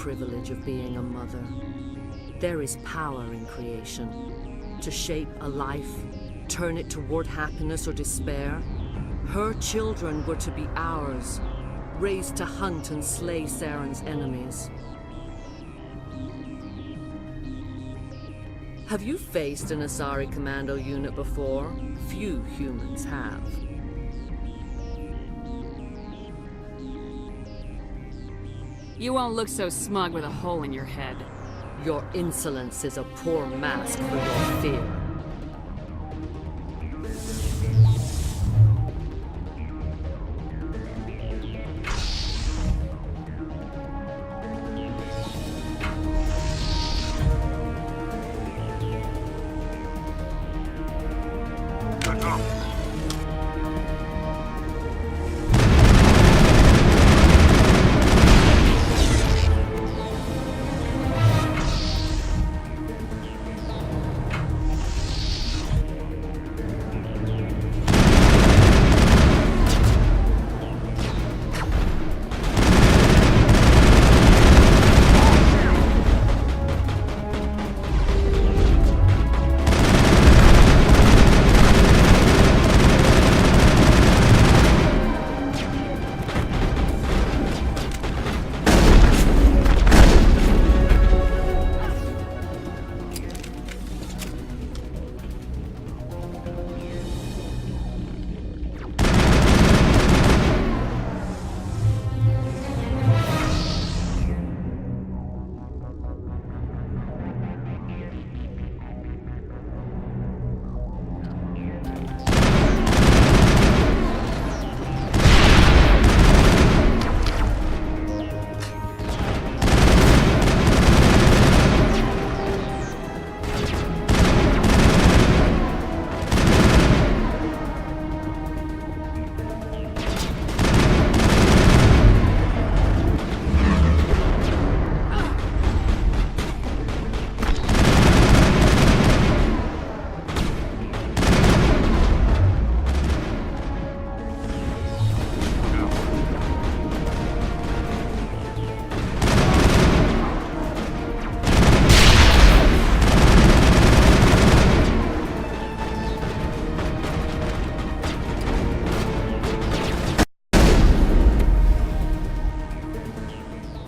privilege of being a mother. There is power in creation. To shape a life, turn it toward happiness or despair. Her children were to be ours, raised to hunt and slay Seren's enemies. Have you faced an Asari commando unit before? Few humans have. You won't look so smug with a hole in your head. Your insolence is a poor mask for your fear.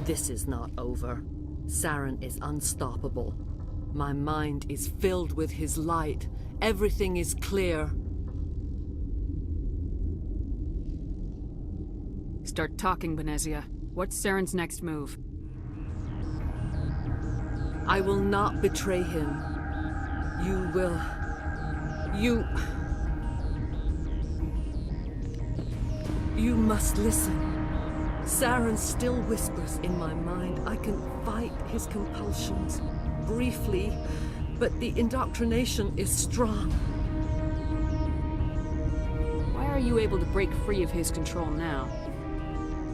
This is not over. Seren is unstoppable. My mind is filled with his light. Everything is clear. Start talking, Benezia. What's Seren's next move? I will not betray him. You will... You must listen. Seren still whispers in my mind. I can fight his compulsions. Briefly, but the indoctrination is strong. Why are you able to break free of his control now?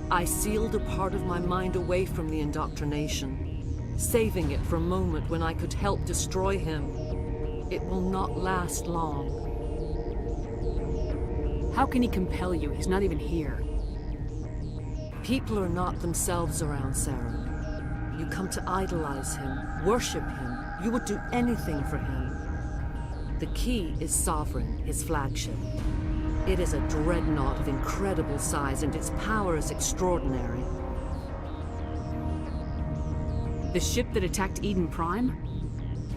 I sealed a part of my mind away from the indoctrination, saving it for a moment when I could help destroy him. It will not last long. How can he compel you? He's not even here. People are not themselves around Seren. You come to idolize him, worship him. You would do anything for him. The key is Sovereign, his flagship. It is a dreadnought of incredible size, and its power is extraordinary. The ship that attacked Eden Prime?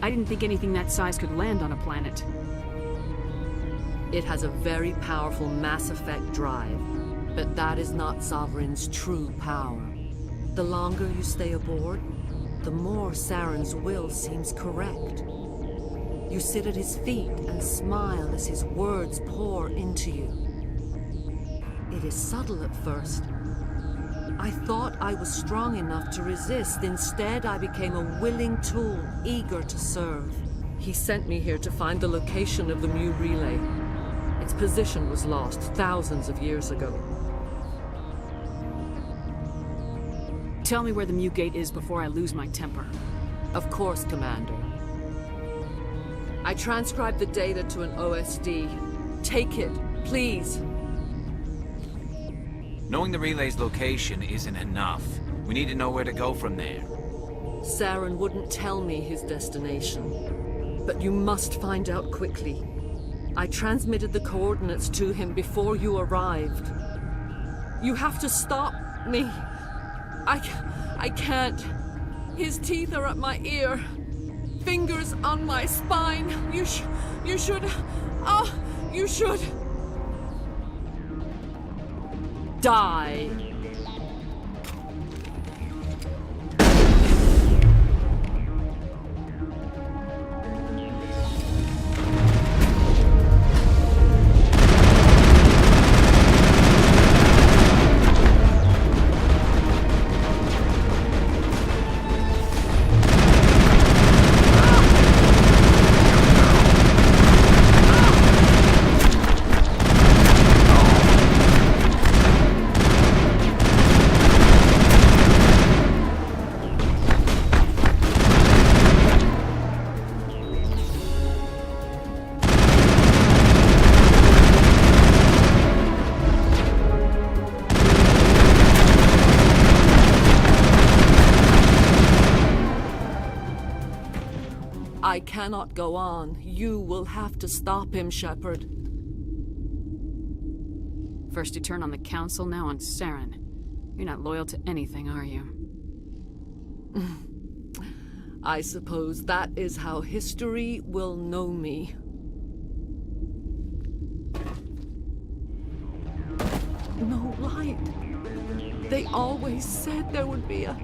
I didn't think anything that size could land on a planet. It has a very powerful Mass Effect drive, but that is not Sovereign's true power. The longer you stay aboard, the more Seren's will seems correct. You sit at his feet and smile as his words pour into you. It is subtle at first. I thought I was strong enough to resist. Instead, I became a willing tool, eager to serve. He sent me here to find the location of the Mu relay. Its position was lost thousands of years ago. Tell me where the Mu Gate is before I lose my temper. Of course, Commander. I transcribed the data to an OSD. Take it, please. Knowing the relay's location isn't enough. We need to know where to go from there. Seren wouldn't tell me his destination. But you must find out quickly. I transmitted the coordinates to him before you arrived. You have to stop me. I can't. His teeth are at my ear. Fingers on my spine. You should... Oh, you should... die. I cannot go on. You will have to stop him, Shepard. First you turn on the Council, now on Seren. You're not loyal to anything, are you? I suppose that is how history will know me. No light. They always said there would be a...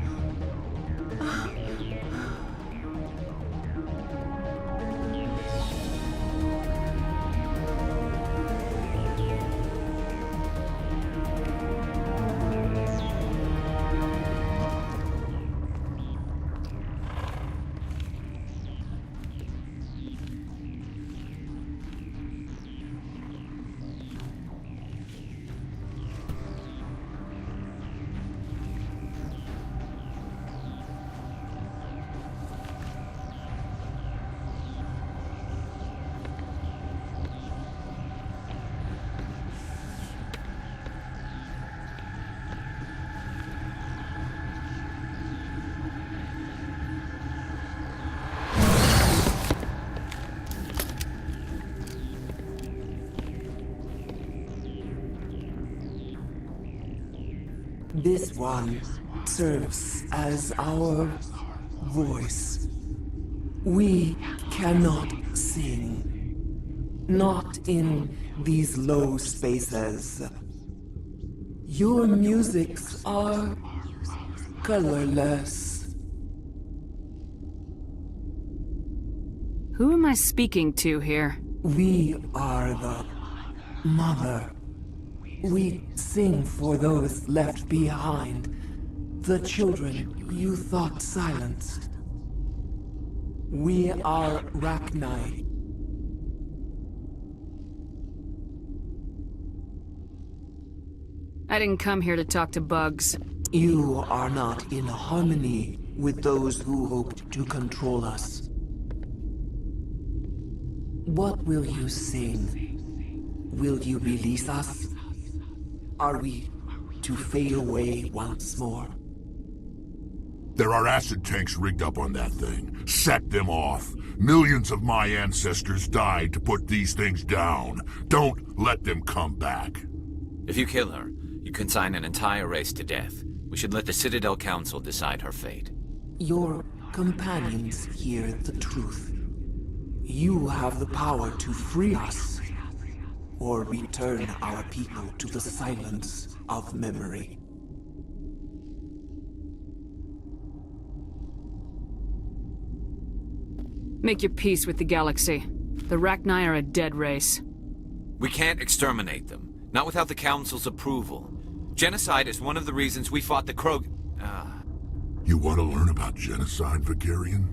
This one serves as our voice. We cannot sing. Not in these low spaces. Your musics are colorless. Who am I speaking to here? We are the Mother. We sing for those left behind, the children you thought silenced. We are Rachni. I didn't come here to talk to bugs. You are not in harmony with those who hoped to control us. What will you sing? Will you release us? Are we to fade away once more? There are acid tanks rigged up on that thing. Set them off. Millions of my ancestors died to put these things down. Don't let them come back. If you kill her, you consign an entire race to death. We should let the Citadel Council decide her fate. Your companions hear the truth. You have the power to free us, or return our people to the silence of memory. Make your peace with the galaxy. The Rachni are a dead race. We can't exterminate them, not without the Council's approval. Genocide is one of the reasons we fought the Krog... You want to learn about genocide, Vigarian?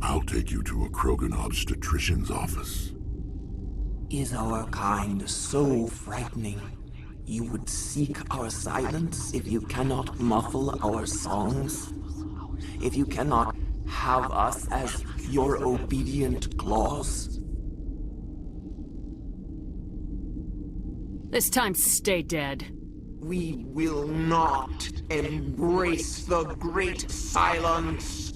I'll take you to a Krogan obstetrician's office. Is our kind so frightening? You would seek our silence if you cannot muffle our songs? If you cannot have us as your obedient claws? This time, stay dead. We will not embrace the great silence.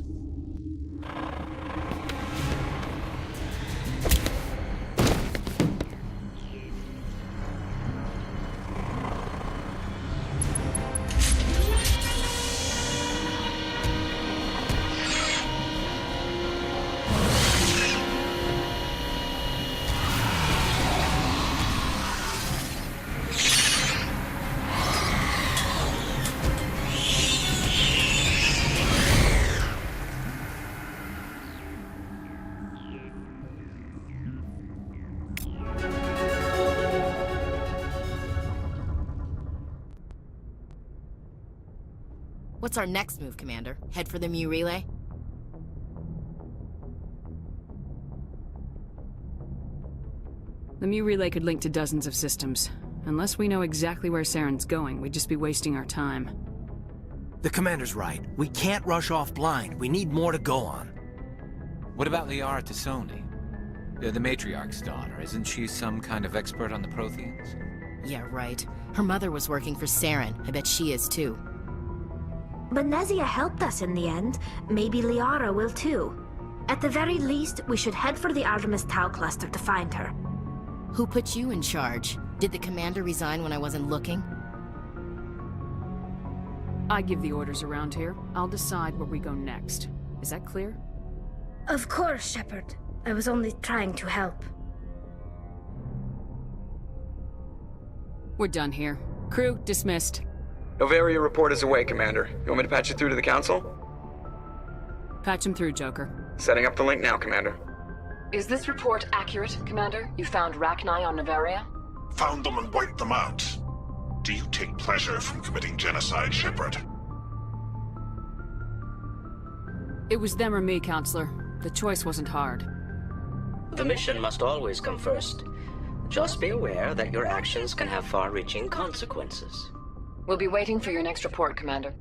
What's our next move, Commander? Head for the Mu relay? The Mu relay could link to dozens of systems. Unless we know exactly where Seren's going, we'd just be wasting our time. The Commander's right. We can't rush off blind. We need more to go on. What about Liara Tassoni? The Matriarch's daughter. Isn't she some kind of expert on the Protheans? Yeah, right. Her mother was working for Seren. I bet she is too. Benezia helped us in the end. Maybe Liara will too. At the very least, we should head for the Artemis Tau cluster to find her. Who put you in charge? Did the Commander resign when I wasn't looking? I give the orders around here. I'll decide where we go next. Is that clear? Of course, Shepard. I was only trying to help. We're done here. Crew, dismissed. Novaria report is away, Commander. You want me to patch it through to the Council? Patch him through, Joker. Setting up the link now, Commander. Is this report accurate, Commander? You found Rachni on Novaria? Found them and wiped them out. Do you take pleasure from committing genocide, Shepard? It was them or me, Counselor. The choice wasn't hard. The mission must always come first. Just be aware that your actions can have far-reaching consequences. We'll be waiting for your next report, Commander.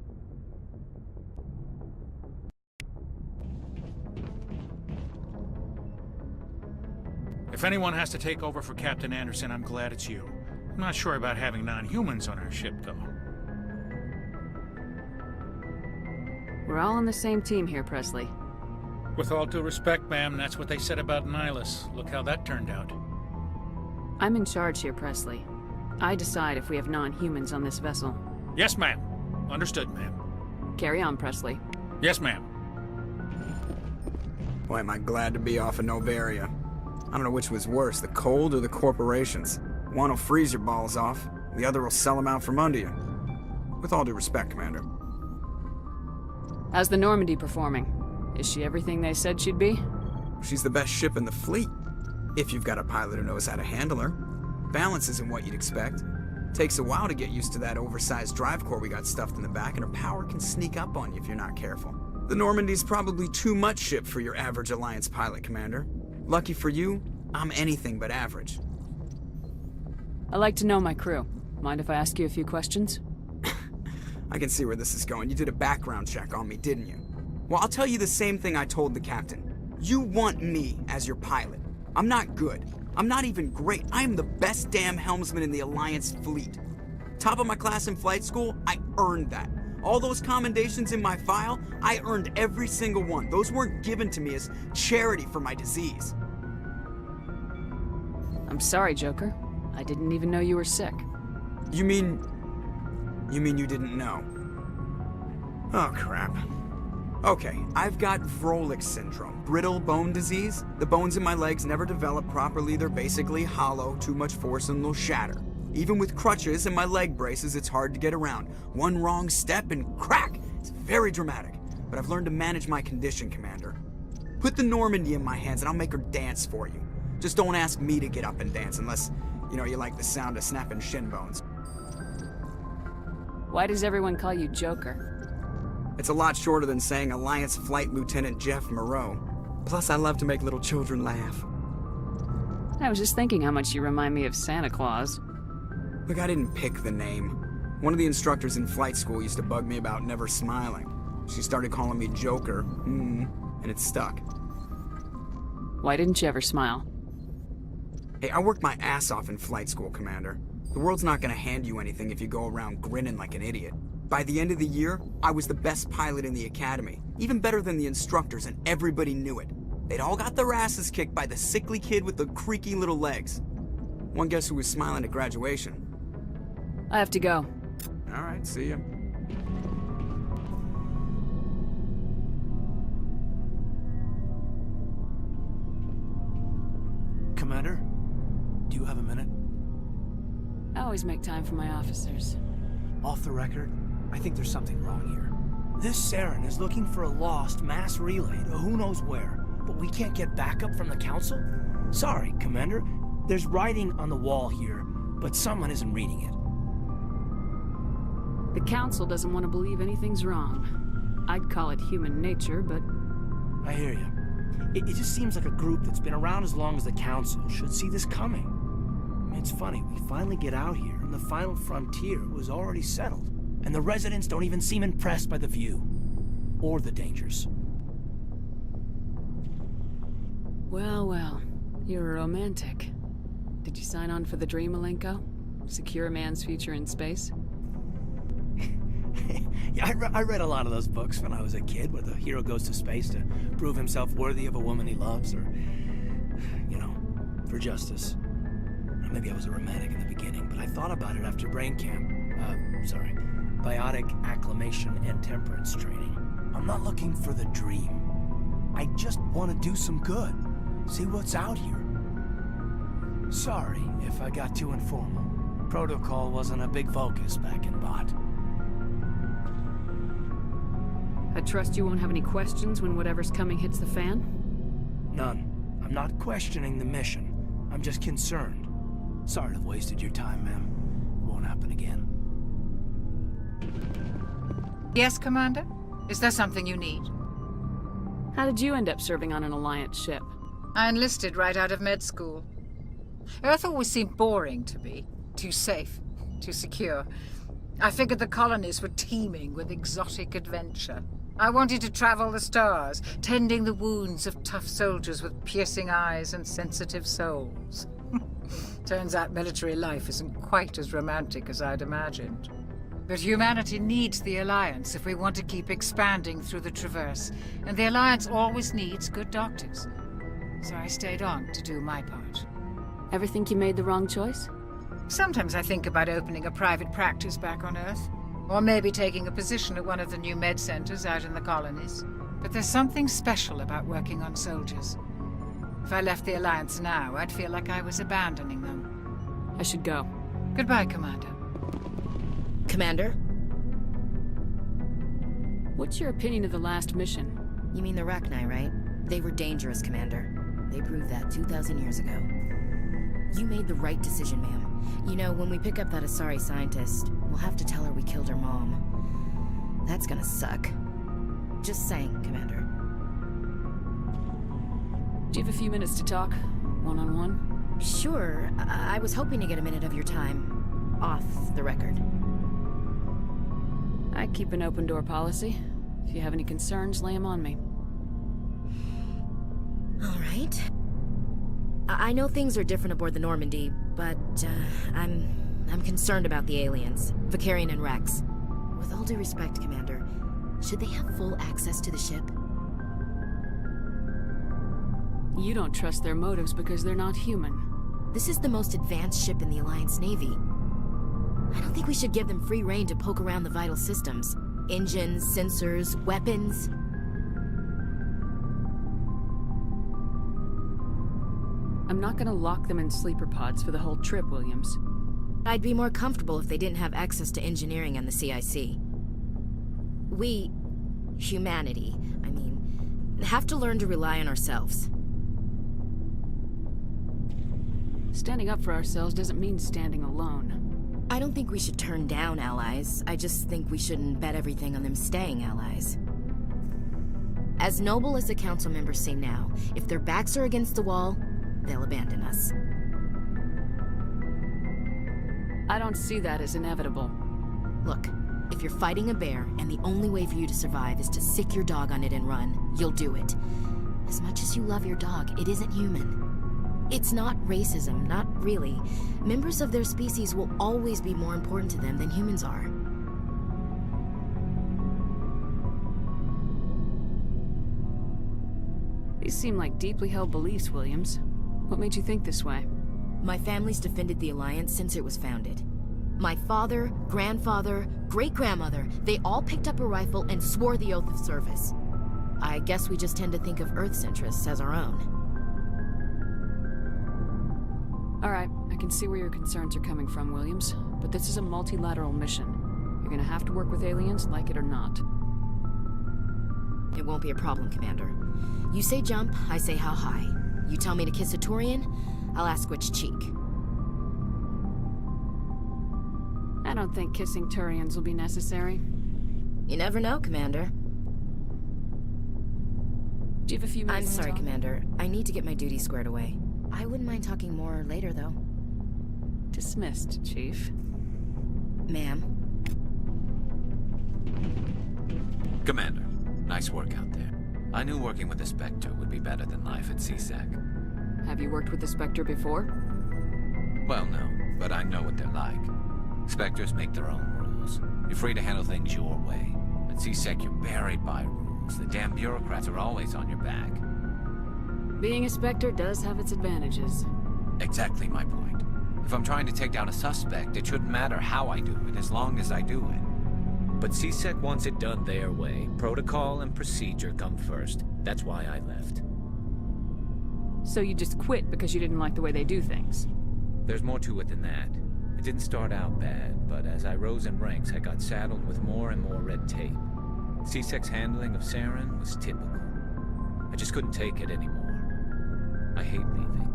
If anyone has to take over for Captain Anderson, I'm glad it's you. I'm not sure about having non-humans on our ship, though. We're all on the same team here, Presley. With all due respect, ma'am, that's what they said about Nihilus. Look how that turned out. I'm in charge here, Presley. I decide if we have non-humans on this vessel. Yes, ma'am. Understood, ma'am. Carry on, Presley. Yes, ma'am. Boy, am I glad to be off of Novaria. I don't know which was worse, the cold or the corporations. One will freeze your balls off, the other will sell them out from under you. With all due respect, Commander. How's the Normandy performing? Is she everything they said she'd be? She's the best ship in the fleet. If you've got a pilot who knows how to handle her. Balance isn't what you'd expect. Takes a while to get used to that oversized drive core we got stuffed in the back, and her power can sneak up on you if you're not careful. The Normandy's probably too much ship for your average Alliance pilot, Commander. Lucky for you, I'm anything but average. I like to know my crew. Mind if I ask you a few questions? I can see where this is going. You did a background check on me, didn't you? Well, I'll tell you the same thing I told the captain. You want me as your pilot. I'm not good. I'm not even great. I am the best damn helmsman in the Alliance fleet. Top of my class in flight school, I earned that. All those commendations in my file, I earned every single one. Those weren't given to me as charity for my disease. I'm sorry, Joker. I didn't even know you were sick. You mean you didn't know? Oh, crap. Okay, I've got Vrolik syndrome, brittle bone disease. The bones in my legs never develop properly. They're basically hollow, too much force and they'll shatter. Even with crutches and my leg braces, it's hard to get around. One wrong step and crack! It's very dramatic. But I've learned to manage my condition, Commander. Put the Normandy in my hands and I'll make her dance for you. Just don't ask me to get up and dance unless, you like the sound of snapping shin bones. Why does everyone call you Joker? It's a lot shorter than saying Alliance Flight Lieutenant Jeff Moreau. Plus, I love to make little children laugh. I was just thinking how much you remind me of Santa Claus. Look, I didn't pick the name. One of the instructors in flight school used to bug me about never smiling. She started calling me Joker, and it stuck. Why didn't you ever smile? Hey, I worked my ass off in flight school, Commander. The world's not gonna hand you anything if you go around grinning like an idiot. By the end of the year, I was the best pilot in the academy, even better than the instructors, and everybody knew it. They'd all got their asses kicked by the sickly kid with the creaky little legs. One guess who was smiling at graduation? I have to go. All right, see ya. Commander, do you have a minute? I always make time for my officers. Off the record, I think there's something wrong here. This Seren is looking for a lost mass relay to who knows where, but we can't get backup from the Council? Sorry, Commander. There's writing on the wall here, but someone isn't reading it. The Council doesn't want to believe anything's wrong. I'd call it human nature, but... I hear you. It just seems like a group that's been around as long as the Council should see this coming. I mean, it's funny, we finally get out here, and the final frontier was already settled. And the residents don't even seem impressed by the view. Or the dangers. Well, well. You're a romantic. Did you sign on for the dream, Malenko? Secure a man's future in space? Yeah, I read a lot of those books when I was a kid, where the hero goes to space to prove himself worthy of a woman he loves, or, you know, for justice. Maybe I was a romantic in the beginning, but I thought about it after brain camp. Biotic acclimation and temperance training. I'm not looking for the dream. I just want to do some good. See what's out here. Sorry if I got too informal. Protocol wasn't a big focus back in Bot. I trust you won't have any questions when whatever's coming hits the fan? None. I'm not questioning the mission. I'm just concerned. Sorry to have wasted your time, ma'am. It won't happen again. Yes, Commander? Is there something you need? How did you end up serving on an Alliance ship? I enlisted right out of med school. Earth always seemed boring to me. Too safe, too secure. I figured the colonies were teeming with exotic adventure. I wanted to travel the stars, tending the wounds of tough soldiers with piercing eyes and sensitive souls. Turns out military life isn't quite as romantic as I'd imagined. But humanity needs the Alliance if we want to keep expanding through the Traverse, and the Alliance always needs good doctors. So I stayed on to do my part. Ever think you made the wrong choice? Sometimes I think about opening a private practice back on Earth, or maybe taking a position at one of the new med centers out in the colonies. But there's something special about working on soldiers. If I left the Alliance now, I'd feel like I was abandoning them. I should go. Goodbye, Commander. Commander? What's your opinion of the last mission? You mean the Rachni, right? They were dangerous, Commander. They proved that 2,000 years ago. You made the right decision, ma'am. You know, when we pick up that Asari scientist, we'll have to tell her we killed her mom. That's gonna suck. Just saying, Commander. Do you have a few minutes to talk? One-on-one? Sure. I was hoping to get a minute of your time. Off the record. I keep an open-door policy. If you have any concerns, lay them on me. All right. I know things are different aboard the Normandy, but I'm concerned about the aliens, Vicarian and Rex. With all due respect, Commander, should they have full access to the ship? You don't trust their motives because they're not human. This is the most advanced ship in the Alliance Navy. I don't think we should give them free rein to poke around the vital systems. Engines, sensors, weapons. I'm not gonna lock them in sleeper pods for the whole trip, Williams. I'd be more comfortable if they didn't have access to engineering and the CIC. We, humanity, I mean, have to learn to rely on ourselves. Standing up for ourselves doesn't mean standing alone. I don't think we should turn down allies. I just think we shouldn't bet everything on them staying allies. As noble as the council members seem now, if their backs are against the wall, they'll abandon us. I don't see that as inevitable. Look, if you're fighting a bear and the only way for you to survive is to sick your dog on it and run, you'll do it. As much as you love your dog, it isn't human. It's not racism, not really. Members of their species will always be more important to them than humans are. These seem like deeply held beliefs, Williams. What made you think this way? My family's defended the Alliance since it was founded. My father, grandfather, great-grandmother, they all picked up a rifle and swore the oath of service. I guess we just tend to think of Earth's interests as our own. All right, I can see where your concerns are coming from, Williams. But this is a multilateral mission. You're gonna have to work with aliens, like it or not. It won't be a problem, Commander. You say jump, I say how high. You tell me to kiss a Turian, I'll ask which cheek. I don't think kissing Turians will be necessary. You never know, Commander. Do you have a few minutes? I'm sorry, to talk? Commander. I need to get my duty squared away. I wouldn't mind talking more later, though. Dismissed, Chief. Ma'am. Commander, nice work out there. I knew working with the Spectre would be better than life at CSEC. Have you worked with the Spectre before? Well, no, but I know what they're like. Spectres make their own rules. You're free to handle things your way. At CSEC, you're buried by rules. The damn bureaucrats are always on your back. Being a Spectre does have its advantages. Exactly my point. If I'm trying to take down a suspect, it shouldn't matter how I do it, as long as I do it. But CSEC wants it done their way. Protocol and procedure come first. That's why I left. So you just quit because you didn't like the way they do things? There's more to it than that. It didn't start out bad, but as I rose in ranks, I got saddled with more and more red tape. CSEC's handling of Seren was typical. I just couldn't take it anymore. I hate leaving.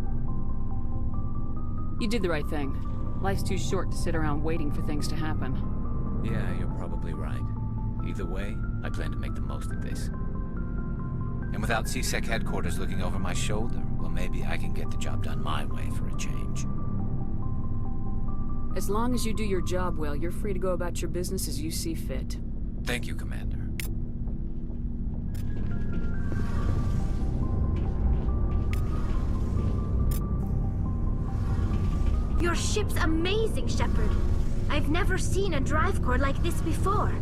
You did the right thing. Life's too short to sit around waiting for things to happen. Yeah, you're probably right. Either way, I plan to make the most of this. And without CSEC headquarters looking over my shoulder, well, maybe I can get the job done my way for a change. As long as you do your job well, you're free to go about your business as you see fit. Thank you, Commander. Your ship's amazing, Shepard. I've never seen a drive core like this before.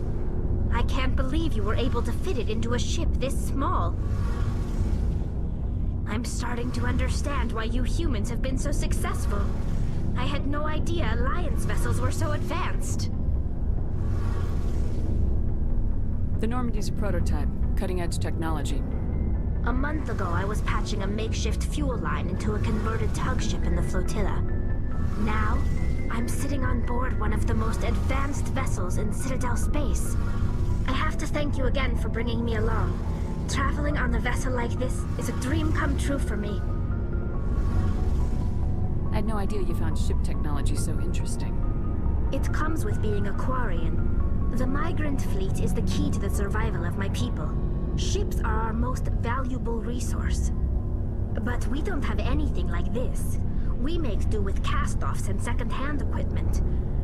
I can't believe you were able to fit it into a ship this small. I'm starting to understand why you humans have been so successful. I had no idea Alliance vessels were so advanced. The Normandy's a prototype, cutting-edge technology. A month ago, I was patching a makeshift fuel line into a converted tug ship in the flotilla. Now, I'm sitting on board one of the most advanced vessels in Citadel space. I have to thank you again for bringing me along. Traveling on a vessel like this is a dream come true for me. I had no idea you found ship technology so interesting. It comes with being a Quarian. The migrant fleet is the key to the survival of my people. Ships are our most valuable resource. But we don't have anything like this. We make do with cast-offs and second-hand equipment.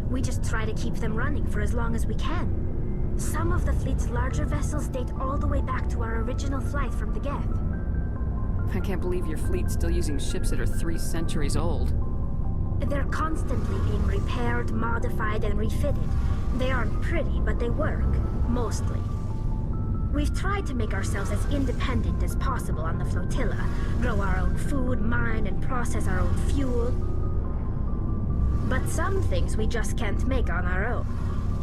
We just try to keep them running for as long as we can. Some of the fleet's larger vessels date all the way back to our original flight from the Geth. I can't believe your fleet's still using ships that are 3 centuries old. They're constantly being repaired, modified, and refitted. They aren't pretty, but they work. Mostly. We've tried to make ourselves as independent as possible on the flotilla. Grow our own food, mine, and process our own fuel. But some things we just can't make on our own.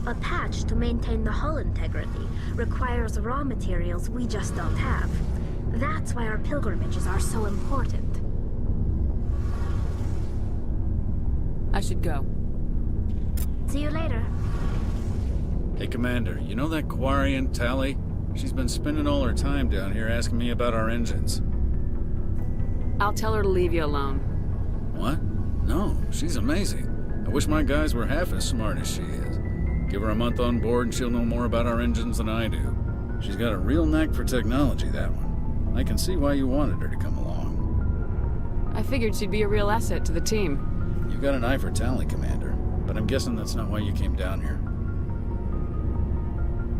A patch to maintain the hull integrity requires raw materials we just don't have. That's why our pilgrimages are so important. I should go. See you later. Hey, Commander, you know that Quarian, Tally? She's been spending all her time down here asking me about our engines. I'll tell her to leave you alone. What? No, she's amazing. I wish my guys were half as smart as she is. Give her a month on board and she'll know more about our engines than I do. She's got a real knack for technology, that one. I can see why you wanted her to come along. I figured she'd be a real asset to the team. You got an eye for Tally, Commander, but I'm guessing that's not why you came down here.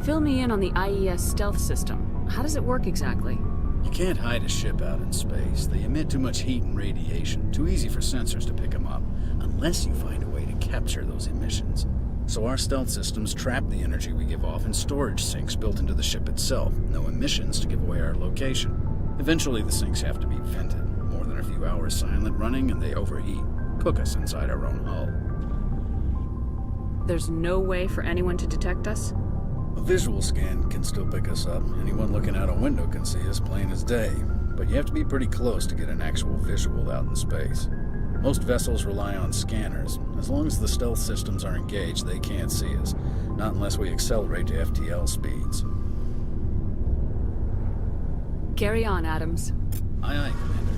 Fill me in on the IES stealth system. How does it work exactly? You can't hide a ship out in space. They emit too much heat and radiation. Too easy for sensors to pick them up, unless you find a way to capture those emissions. So our stealth systems trap the energy we give off in storage sinks built into the ship itself. No emissions to give away our location. Eventually the sinks have to be vented. More than a few hours silent running and they overheat. Cook us inside our own hull. There's no way for anyone to detect us? A visual scan can still pick us up. Anyone looking out a window can see us plain as day. But you have to be pretty close to get an actual visual out in space. Most vessels rely on scanners. As long as the stealth systems are engaged, they can't see us. Not unless we accelerate to FTL speeds. Carry on, Adams. Aye, aye, Commander.